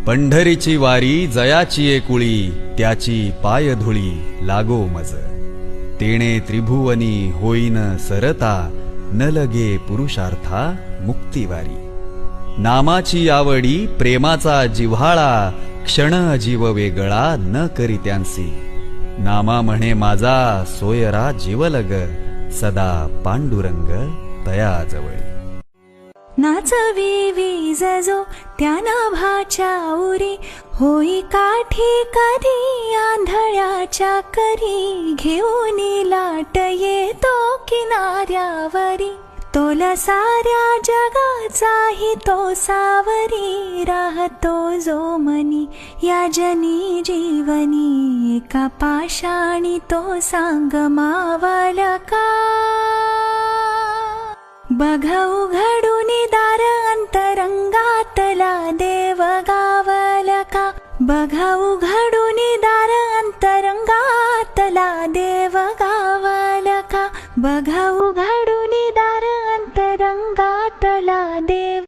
पंढरीची वारी जयाची एकुळी, त्याची पायधुळी लागो मज. तेणे त्रिभुवनी होईन सरता, न लगे पुरुषार्था मुक्तिवारी. नामाची आवडी प्रेमाचा जिव्हाळा, क्षण जीव वेगळा न करी त्यांसी. नामा म्हणे माझा सोयरा जीवलग, सदा पांडुरंग तया जवळी. नाचवी वीज जो त्या नाभाच्या उरी, होई काठी कधी आंधळ्याच्या करी. घेऊन लाट येतो किनाऱ्यावरी, तोला साऱ्या जगाचाही तो सावरी. राहतो जो मनी या जनी जीवनी, एका पाषाणी तो सांग मावला का. बघा उघडून दार अंतरंगातला देव गावला का. बघा उघडून दार अंतरंगातला देव गावला का. बघा उघडून दार अंतरंगातला देव